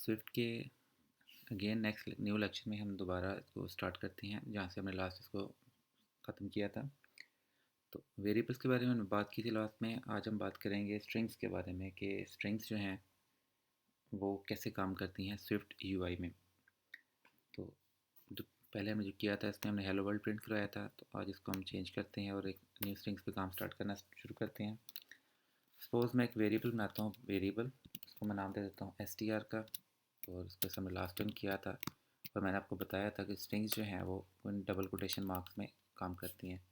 Swift के again next new lecture में हम दोबारा इसको स्टार्ट करते हैं जहाँ से हमने लास्ट इसको ख़त्म किया था। तो वेरिएबल्स के बारे में हमने बात की थी लास्ट में। आज हम बात करेंगे स्ट्रिंग्स के बारे में कि स्ट्रिंग्स जो हैं वो कैसे काम करती हैं स्विफ्ट यूआई में। तो जो पहले हमने जो किया था इसमें हमने हेलो वर्ल्ड प्रिंट कराया था, तो आज इसको हम चेंज करते हैं और एक न्यू स्ट्रिंग्स पे काम स्टार्ट करना शुरू करते हैं। सपोज़ मैं एक वेरिएबल बनाता हूँ, वेरिएबल इसको मैं नाम दे देता हूँ STR का, और इसको हमने लास्ट टाइम किया था और मैंने आपको बताया था कि स्ट्रिंग्स जो हैं वो उन डबल कोटेशन मार्क्स में काम करती हैं।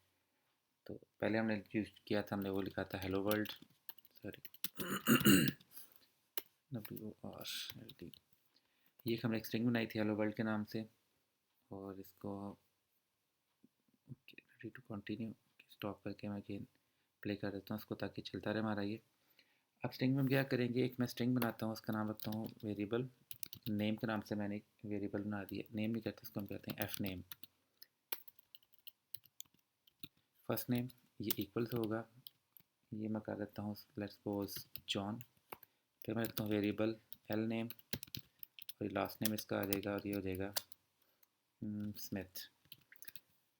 तो पहले हमने यूज किया था, हमने वो लिखा था हेलो वर्ल्ड, सॉरी WORLD। ये हमने एक स्ट्रिंग बनाई थी हेलो वर्ल्ड के नाम से, और इसको रेडी टू कंटिन्यू स्टॉप करके मैं अगेन प्ले कर देता हूँ इसको ताकि चलता रहे हमारा ये। अब स्ट्रिंग में हम क्या करेंगे, एक मैं स्ट्रिंग बनाता हूँ, उसका नाम रखता हूँ वेरिएबल। नेम के नाम से मैंने एक वेरिएबल बना दिया, नेम नहीं करते इसको हम कहते हैं एफ नेम। फर्स्ट नेम ये इक्वल्स होगा, ये मैं कर देता हूँ लेट्स सपोज जॉन। फिर मैं रखता हूँ वेरिएबल एल नेम, और लास्ट नेम इसका आ जाएगा और ये हो जाएगा स्मिथ।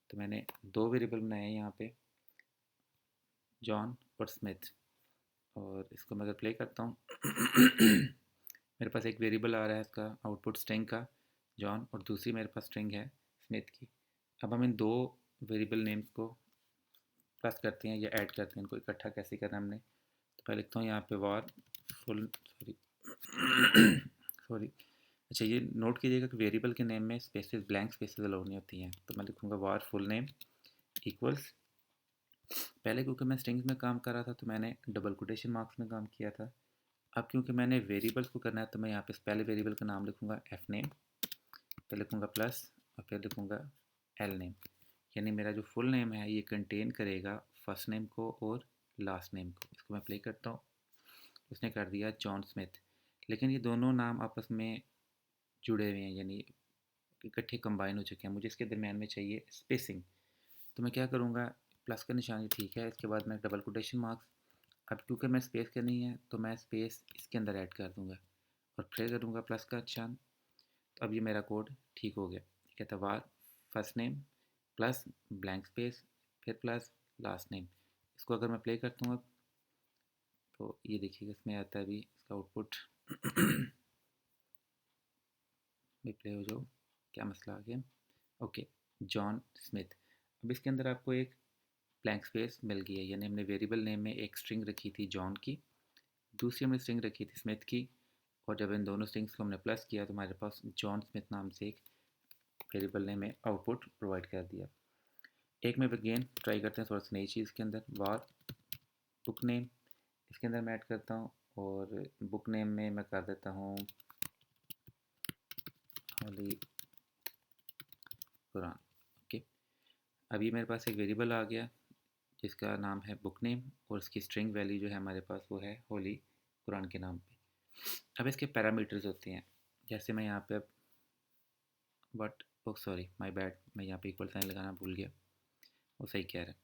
तो मैंने दो वेरिएबल बनाए हैं यहाँ पे, जॉन और स्मिथ। और इसको मैं अगर प्ले करता हूँ मेरे पास एक वेरिएबल आ रहा है इसका आउटपुट स्ट्रिंग का जॉन, और दूसरी मेरे पास स्ट्रिंग है स्मिथ की। अब हम इन दो वेरिएबल नेम्स को प्लस करते हैं या ऐड करते हैं, इनको इकट्ठा कैसे करना हमने। तो पहले लिखता हूँ यहाँ पे वार फुल, सॉरी सॉरी, अच्छा ये नोट कीजिएगा कि वेरिएबल के नेम में स्पेसेस, ब्लैंक स्पेसेस अलाउ नहीं होती हैं। तो मैं लिखूँगा वार फुल नेम इक्वल्स, पहले क्योंकि मैं स्ट्रिंग्स में काम कर रहा था तो मैंने डबल कोटेशन मार्क्स में काम किया था। अब क्योंकि मैंने वेरिएबल्स को करना है तो मैं यहाँ पे पहले वेरिएबल का नाम लिखूँगा एफ नेम, फिर लिखूँगा प्लस, और फिर लिखूँगा एल नेम। यानी मेरा जो फुल नेम है ये कंटेन करेगा फर्स्ट नेम को और लास्ट नेम को। इसको मैं प्ले करता हूँ, उसने कर दिया जॉन स्मिथ, लेकिन ये दोनों नाम आपस में जुड़े हुए हैं, यानी इकट्ठे कंबाइन हो चुके हैं। मुझे इसके दरमियान में चाहिए स्पेसिंग, तो मैं क्या करूँगा, प्लस का निशान ठीक है, इसके बाद मैं डबल कोटेशन मार्क्स। अब क्योंकि मैं स्पेस करनी है तो मैं स्पेस इसके अंदर ऐड कर दूँगा और फिर करूँगा प्लस का निशान। तो अब ये मेरा कोड ठीक हो गया। कहता वार first name plus blank space फिर प्लस लास्ट नेम। इसको अगर मैं प्ले करता हूँ अब, तो ये देखिएगा इसमें आता है अभी इसका आउटपुट भी प्ले हो जाओ, क्या मसला आ गया। Okay, John Smith. अब इसके अंदर आपको एक ब्लैंक स्पेस मिल गई है, यानी हमने वेरिएबल नेम में एक स्ट्रिंग रखी थी जॉन की, दूसरी हमने स्ट्रिंग रखी थी स्मिथ की, और जब इन दोनों स्ट्रिंग्स को हमने प्लस किया तो हमारे पास जॉन स्मिथ नाम से एक वेरिएबल ने हमें आउटपुट प्रोवाइड कर दिया। एक में अगेन ट्राई करते हैं थोड़ा सा नई चीज़ के अंदर, वार बुक नेम इसके अंदर मैं ऐड करता हूँ, और बुक नेम में मैं कर देता हूँ होली कुरान। ओके, अभी मेरे पास एक वेरिएबल आ गया जिसका नाम है बुक नेम, और उसकी स्ट्रिंग वैल्यू जो है हमारे पास वो है होली कुरान के नाम पे। अब इसके पैरामीटर्स होते हैं, जैसे मैं यहाँ पे but oh sorry my bad, मैं यहाँ पे इक्वल साइन लगाना भूल गया, वो सही कह रहा है।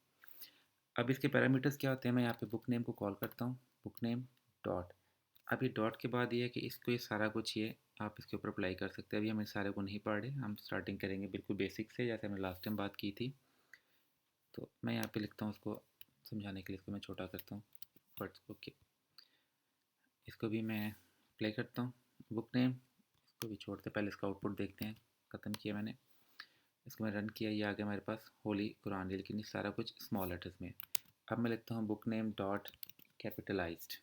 अब इसके पैरामीटर्स क्या होते हैं, मैं यहाँ पे बुक नेम को कॉल करता हूँ, बुक नेम डॉट। अब ये डॉट के बाद ये है कि इसको ये सारा कुछ ये आप इसके ऊपर अप्लाई कर सकते हैं। अभी हम इस सारे को नहीं पढ़ रहे, हम स्टार्टिंग करेंगे बिल्कुल बेसिक से जैसे हमने लास्ट टाइम बात की थी। तो मैं यहाँ पे लिखता हूँ, उसको समझाने के लिए इसको मैं छोटा करता हूँ वर्ड्स को। ओके, इसको भी मैं प्ले करता हूँ, बुक नेम इसको भी छोड़ते, पहले इसका आउटपुट देखते हैं। ख़त्म किया मैंने, इसको मैं रन किया, ये आ गया मेरे पास होली कुरान, लेकिन ये सारा कुछ स्मॉल लेटर्स में। अब मैं लिखता हूँ book name dot capitalized.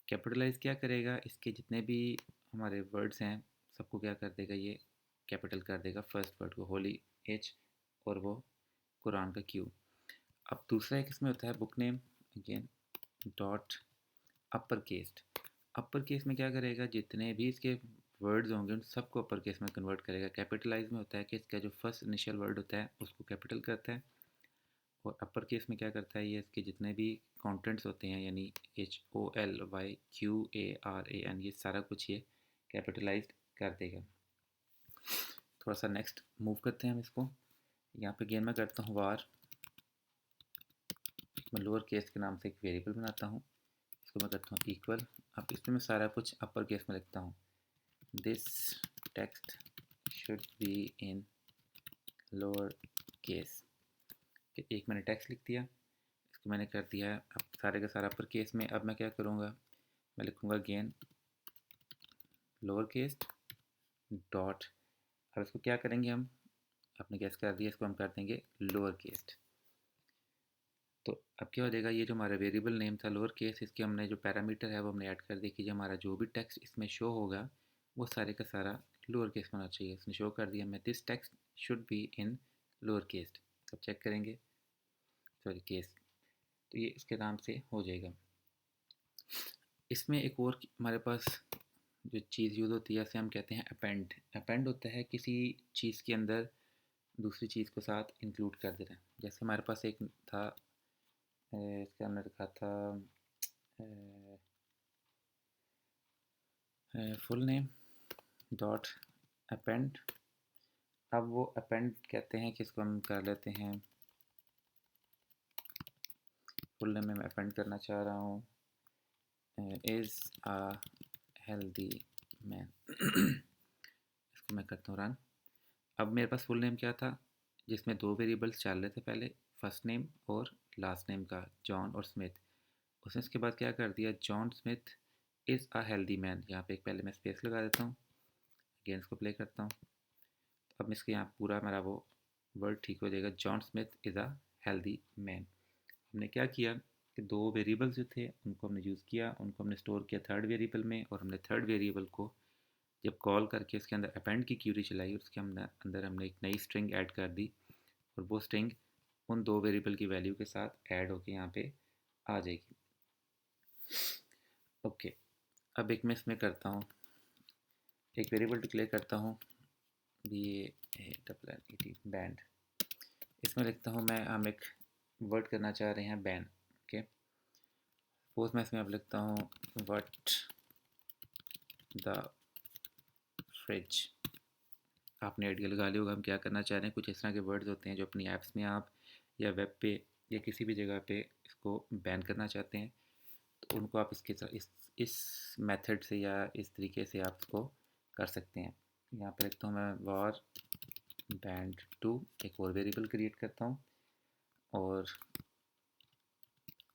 Capitalize क्या करेगा, इसके जितने भी हमारे वर्ड्स हैं सबको क्या कर देगा, ये कैपिटल कर देगा। फर्स्ट वर्ड को होली एच, और वो कुरान का क्यू। अब दूसरा एक इसमें होता है book name again dot upper case. Upper case में क्या करेगा, जितने भी इसके वर्ड्स होंगे उन सबको अपर केस में कन्वर्ट करेगा। कैपिटलाइज में होता है कि इसका जो फर्स्ट इनिशियल वर्ड होता है उसको कैपिटल करता है, और अपर केस में क्या करता है, ये इसके जितने भी कंटेंट्स होते हैं यानी HOLYQARAN, ये सारा कुछ ये कैपिटलाइज्ड कर देगा। थोड़ा सा नेक्स्ट मूव करते हैं हम इसको। यहाँ पे गेन मैं करता हूँ वार, मैं लोअर केस के नाम से एक वेरिएबल बनाता हूँ, इसको मैं करता हूँ इक्वल। अब इसमें मैं सारा कुछ अपर केस में लिखता हूँ, this text should be in lower case. एक मैंने टेक्स्ट लिख दिया, इसको मैंने कर दिया अब सारे का सारा अपर केस में। अब मैं क्या करूँगा, मैं लिखूँगा अगेन लोअर केस डॉट। अब इसको क्या करेंगे हम, आपने गैस कर दिया, इसको हम कर देंगे लोअर केस। तो अब क्या हो जाएगा, ये जो हमारा वेरिएबल नेम था लोअर केस, इसके हमने जो पैरामीटर है वो हमने ऐड कर दिया कि जो हमारा जो भी टेक्स्ट इसमें शो होगा वो सारे का सारा लोअर केस में होना चाहिए। इसने शो कर दिया, मैं this text should be in lower case. अब चेक करेंगे, सॉरी केस, तो ये इसके नाम से हो जाएगा। इसमें एक और हमारे पास जो चीज़ यूज़ होती है, जैसे हम कहते हैं अपेंड। अपेंड होता है किसी चीज़ के अंदर दूसरी चीज़ को साथ इंक्लूड कर देना। जैसे हमारे पास एक था, इसके अंदर रखा था फुल नेम डॉट अपेंड। अब वो अपेंड कहते हैं कि इसको हम कर लेते हैं, फुल नेम में मैं अपेंड करना चाह रहा हूँ इज़ आ हेल्दी मैन। इसको मैं करता हूँ रन। अब मेरे पास फुल नेम क्या था, जिसमें दो वेरिएबल्स चल रहे थे पहले, फर्स्ट नेम और लास्ट नेम का, जॉन और स्मिथ। उसने इसके बाद क्या कर दिया, John Smith is a healthy man. यहाँ पे एक पहले मैं स्पेस लगा देता हूँ, अगेन इसको प्ले करता हूँ। अब मैं इसके यहाँ पूरा मेरा वो वर्ड ठीक हो जाएगा, John Smith is a healthy man. हमने क्या किया कि दो वेरिएबल्स जो थे उनको हमने यूज़ किया, उनको हमने स्टोर किया थर्ड वेरिएबल में, और हमने थर्ड वेरिएबल को जब कॉल करके उसके अंदर अपेंड की क्यूरी चलाई, उसके अंदर हमने एक नई स्ट्रिंग ऐड कर दी, और वो स्ट्रिंग उन दो वेरिएबल की वैल्यू के साथ ऐड होके यहाँ पे आ जाएगी। ओके, अब एक मैं इसमें करता हूँ, एक वेरिएबल डिक्लेयर करता हूँ BAND बैंड। इसमें लिखता हूँ मैं, हम एक वर्ड करना चाह रहे हैं बैन। ओके, सपोज मैं इसमें अब लिखता हूँ व्हाट द फ्रिज। आपने आइडिया लगा लिया होगा हम क्या करना चाह रहे हैं। कुछ इस तरह के वर्ड्स होते हैं जो अपनी ऐप्स में आप या वेब पे या किसी भी जगह पे इसको बैन करना चाहते हैं, तो उनको आप इस मेथड से या इस तरीके से आप इसको कर सकते हैं। यहाँ पे लिखता हूँ मैं var band2, एक और वेरिएबल क्रिएट करता हूँ, और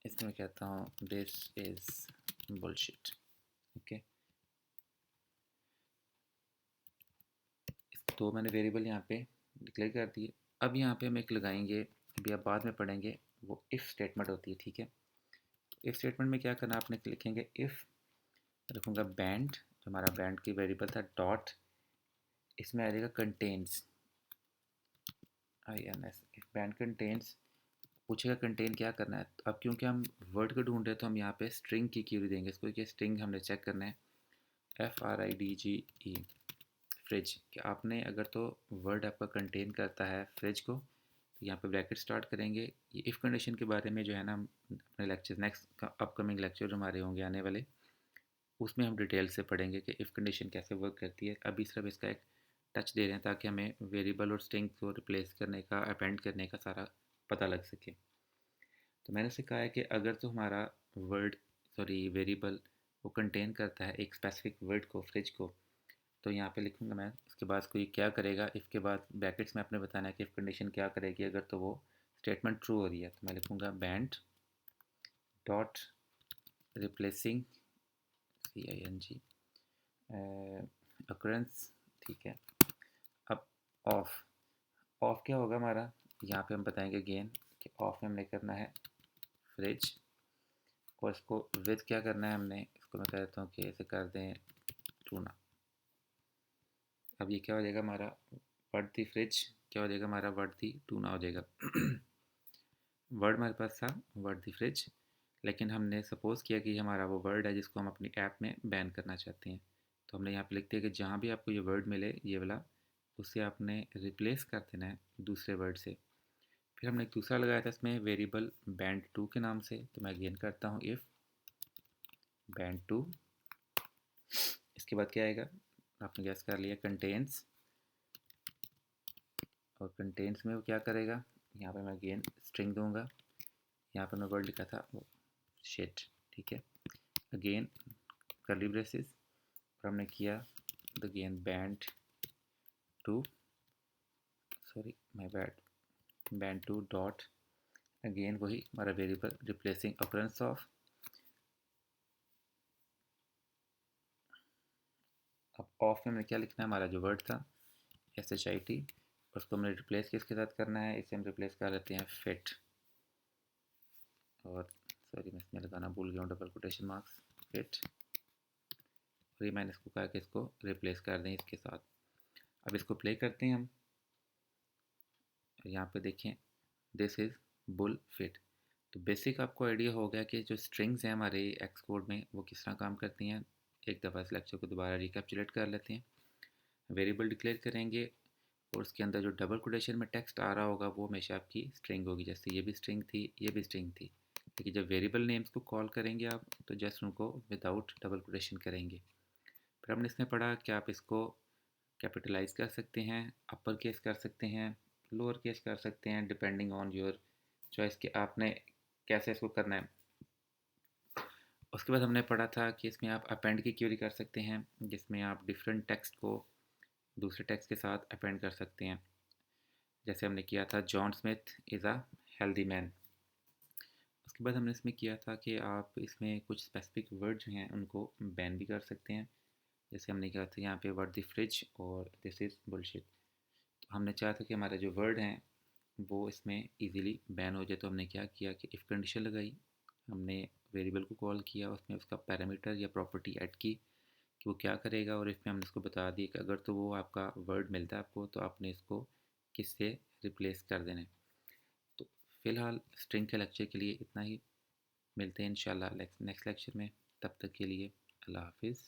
इसमें कहता हूँ दिस इज़ बुलशिट। ओके, तो मैंने वेरिएबल यहाँ पे डिक्लेयर कर दिए। अब यहाँ पे हम एक लगाएंगे, अभी आप बाद में पढ़ेंगे, वो इफ़ स्टेटमेंट होती है। ठीक है, इफ़ स्टेटमेंट में क्या करना, आपने लिखेंगे इफ़, रखूँगा बैंड, जो हमारा बैंड की वेरिएबल था, डॉट, इसमें आ जाएगा contains, INS। If band contains, पूछेगा कंटेन क्या करना है। तो अब क्योंकि हम वर्ड को ढूंढ रहे हैं तो हम यहाँ पे स्ट्रिंग की क्यूरी देंगे इसको, कि स्ट्रिंग हमने चेक करना है FRIDGE, फ्रिज। कि आपने अगर तो वर्ड आपका कंटेन करता है फ्रिज को, तो यहाँ पे ब्रैकेट स्टार्ट करेंगे। ये इफ़ कंडीशन के बारे में जो है ना, हम अपने लेक्चर नेक्स्ट अपकमिंग लेक्चर जो हमारे होंगे आने वाले, उसमें हम डिटेल से पढ़ेंगे कि इफ़ कंडीशन कैसे वर्क करती है। अभी सिर्फ इसका एक टच दे रहे हैं ताकि हमें वेरिएबल और स्ट्रिंग को रिप्लेस करने का, अपेंड करने का सारा पता लग सके। तो मैंने उससे कहा है कि अगर तो हमारा वर्ड, सॉरी वेरिएबल, वो कंटेन करता है एक स्पेसिफिक वर्ड को, फ्रिज को, तो यहाँ पे लिखूँगा मैं, इसके बाद कोई क्या करेगा, इफ़ के बाद ब्रैकेट्स में आपने बताना है कि इफ़ कंडीशन क्या करेगी अगर तो वो स्टेटमेंट ट्रू हो रही है। तो मैं लिखूँगा band dot replacing CING occurrence. ठीक है, अब ऑफ, ऑफ क्या होगा हमारा, यहाँ पे हम बताएंगे अगेन कि ऑफ में हमने करना है फ्रिज, और इसको विद क्या करना है हमने, इसको मैं कह देता हूँ कि ऐसे कर दें टूना। अब ये क्या हो जाएगा हमारा, वर्ड दी फ्रिज क्या हो जाएगा हमारा, वर्ड दी टूना हो जाएगा। वर्ड हमारे पास था वर्ड दी फ्रिज, लेकिन हमने सपोज़ किया कि हमारा वो वर्ड है जिसको हम अपनी ऐप में बैन करना चाहते हैं। तो हमने यहाँ पे लिख दिया कि जहाँ भी आपको ये वर्ड मिले ये वाला, उससे आपने रिप्लेस कर देना है दूसरे वर्ड से। फिर हमने एक दूसरा लगाया था इसमें वेरिएबल band2 के नाम से। तो मैं अगेन करता हूँ इफ़ band2, इसके बाद क्या आएगा, आपने गैस कर लिया, कंटेन्स, और कंटेन्स में वो क्या करेगा, यहाँ पे मैं अगेन स्ट्रिंग दूंगा, यहाँ पर मैं वर्ड लिखा था वो शिट। ठीक है, अगेन कर्ली ब्रेसेस, और हमने किया again band2, sorry my bad, band2 dot, again वही हमारा वेरिएबल रिप्लेसिंग ऑकरेंस ऑफ। अब ऑफ में हमने क्या लिखना है, हमारा जो वर्ड था SHIT, उसको हमने रिप्लेस किसके साथ करना है, इसे हम रिप्लेस कर लेते हैं फिट, और सॉरी मैं इसमें लगाना भूल गया हूँ डबल कोटेशन मार्क्स, फिट, और ये मैंने इसको कहा कि इसको रिप्लेस कर दें इसके साथ। अब इसको प्ले करते हैं हम, यहाँ पे देखें दिस इज़ बुल फिट। तो बेसिक आपको आइडिया हो गया कि जो स्ट्रिंग्स हैं हमारे एक्स कोड में वो किस तरह काम करती हैं। एक दफ़ा इस लेक्चर को दोबारा रिकैप्चुलेट कर लेते हैं। वेरिएबल डिक्लेयर करेंगे और उसके अंदर जो डबल कोटेशन में टेक्स्ट आ रहा होगा वो हमेशा आपकी स्ट्रिंग होगी, जैसे ये भी स्ट्रिंग थी, ये भी स्ट्रिंग थी। लेकिन जब वेरिएबल नेम्स को कॉल करेंगे आप तो जस्ट उनको विदाउट डबल कोटेशन करेंगे। फिर हमने इसमें पढ़ा कि आप इसको कैपिटलाइज कर सकते हैं, अपर केस कर सकते हैं, लोअर केस कर सकते हैं, डिपेंडिंग ऑन योर चॉइस कि आपने कैसे इसको करना है। उसके बाद हमने पढ़ा था कि इसमें आप अपेंड की क्वेरी कर सकते हैं, जिसमें आप डिफरेंट टेक्स्ट को दूसरे टेक्स्ट के साथ अपेंड कर सकते हैं। जैसे हमने किया था John Smith is a healthy man. उसके बाद हमने इसमें किया था कि आप इसमें कुछ स्पेसिफिक वर्ड जो हैं उनको बैन भी कर सकते हैं। जैसे हमने किया था यहाँ पे वर्ड द फ्रिज और दिस इज़ बुलशिट। तो हमने चाहा था कि हमारा जो वर्ड हैं वो इसमें इजीली बैन हो जाए, तो हमने क्या किया कि इफ़ कंडीशन लगाई, हमने वेरिएबल को कॉल किया, उसमें उसका पैरामीटर या प्रॉपर्टी ऐड की कि वो क्या करेगा, और इसमें हमने उसको बता दिया कि अगर तो वो आपका वर्ड मिलता है आपको तो आपने इसको किससे रिप्लेस कर देना है। तो फ़िलहाल स्ट्रिंग के लेक्चर के लिए इतना ही, मिलते हैं इंशाल्लाह नेक्स्ट लेक्चर में। तब तक के लिए अल्लाह हाफिज़।